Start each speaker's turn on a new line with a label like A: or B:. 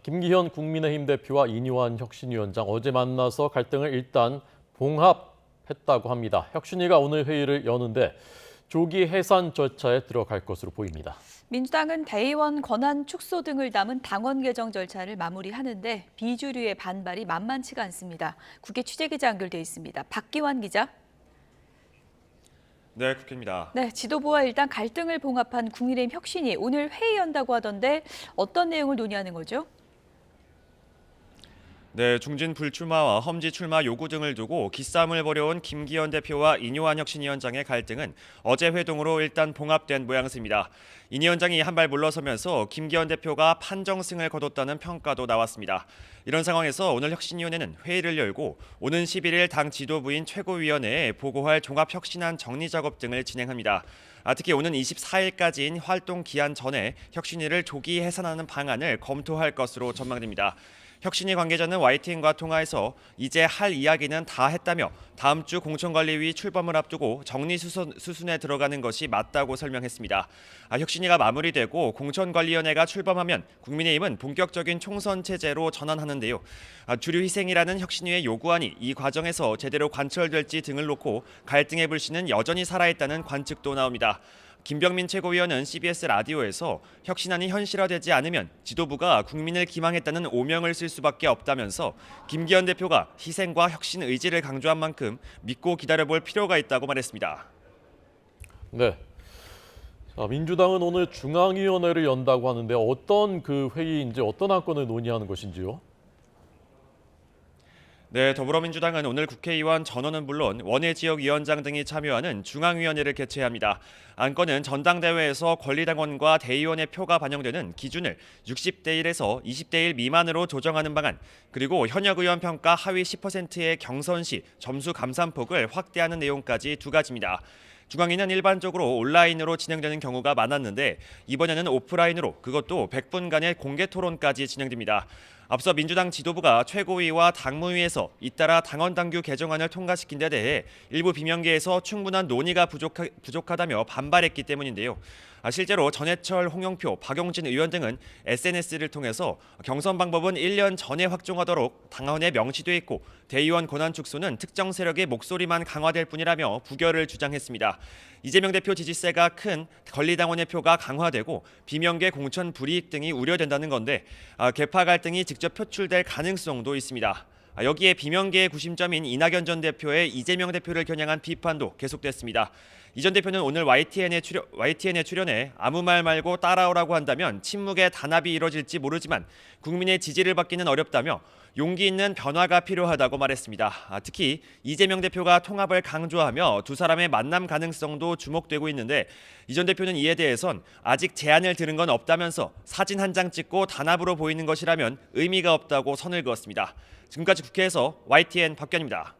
A: 김기현 국민의힘 대표와 이뇨한 혁신위원장 어제 만나서 갈등을 일단 봉합했다고 합니다. 혁신위가 오늘 회의를 여는데 조기 해산 절차에 들어갈 것으로 보입니다.
B: 민주당은 대의원 권한 축소 등을 담은 당원 개정 절차를 마무리하는데 비주류의 반발이 만만치가 않습니다. 국회 취재기자 연결돼 있습니다. 박기환 기자.
C: 네, 국회입니다.
B: 네, 지도부와 일단 갈등을 봉합한 국민의힘 혁신이 오늘 회의 연다고 하던데 어떤 내용을 논의하는 거죠?
C: 네, 중진 불출마와 험지 출마 요구 등을 두고 기싸움을 벌여온 김기현 대표와 이뇨한 혁신위원장의 갈등은 어제 회동으로 일단 봉합된 모양새입니다. 이 위원장이 한 발 물러서면서 김기현 대표가 판정승을 거뒀다는 평가도 나왔습니다. 이런 상황에서 오늘 혁신위원회는 회의를 열고 오는 11일 당 지도부인 최고위원회에 보고할 종합혁신안 정리 작업 등을 진행합니다. 특히 오는 24일까지인 활동 기한 전에 혁신위를 조기 해산하는 방안을 검토할 것으로 전망됩니다. 혁신위 관계자는 YTN과 통화에서 이제 할 이야기는 다 했다며 다음 주 공천관리위 출범을 앞두고 정리 수순에 들어가는 것이 맞다고 설명했습니다. 혁신위가 마무리되고 공천관리위원회가 출범하면 국민의힘은 본격적인 총선 체제로 전환하는데요. 주류 희생이라는 혁신위의 요구안이 이 과정에서 제대로 관철될지 등을 놓고 갈등의 불씨는 여전히 살아있다는 관측도 나옵니다. 김병민 최고위원은 CBS 라디오에서 혁신안이 현실화되지 않으면 지도부가 국민을 기망했다는 오명을 쓸 수밖에 없다면서 김기현 대표가 희생과 혁신 의지를 강조한 만큼 믿고 기다려볼 필요가 있다고 말했습니다.
A: 네. 민주당은 오늘 중앙위원회를 연다고 하는데 어떤 그 회의인지 어떤 안건을 논의하는 것인지요?
C: 네, 더불어민주당은 오늘 국회의원 전원은 물론 원외지역위원장 등이 참여하는 중앙위원회를 개최합니다. 안건은 전당대회에서 권리당원과 대의원의 표가 반영되는 기준을 60대 1에서 20대 1 미만으로 조정하는 방안, 그리고 현역 의원 평가 하위 10%의 경선 시 점수 감산폭을 확대하는 내용까지 두 가지입니다. 중앙위는 일반적으로 온라인으로 진행되는 경우가 많았는데 이번에는 오프라인으로 그것도 100분간의 공개 토론까지 진행됩니다. 앞서 민주당 지도부가 최고위와 당무위에서 잇따라 당원당규 개정안을 통과시킨 데 대해 일부 비명계에서 충분한 논의가 부족하다며 반발했기 때문인데요. 실제로 전해철, 홍영표, 박용진 의원 등은 SNS를 통해서 경선 방법은 1년 전에 확정하도록 당헌에 명시돼 있고 대의원 권한 축소는 특정 세력의 목소리만 강화될 뿐이라며 부결을 주장했습니다. 이재명 대표 지지세가 큰 권리당원의 표가 강화되고 비명계 공천 불이익 등이 우려된다는 건데 계파 갈등이 직접 표출될 가능성도 있습니다. 여기에 비명계의 구심점인 이낙연 전 대표의 이재명 대표를 겨냥한 비판도 계속됐습니다. 이 전 대표는 오늘 YTN에 출연해 아무 말 말고 따라오라고 한다면 침묵의 단합이 이뤄질지 모르지만 국민의 지지를 받기는 어렵다며 용기 있는 변화가 필요하다고 말했습니다. 특히 이재명 대표가 통합을 강조하며 두 사람의 만남 가능성도 주목되고 있는데 이 전 대표는 이에 대해선 아직 제안을 들은 건 없다면서 사진 한 장 찍고 단합으로 보이는 것이라면 의미가 없다고 선을 그었습니다. 지금까지 국회에서 YTN 박견입니다.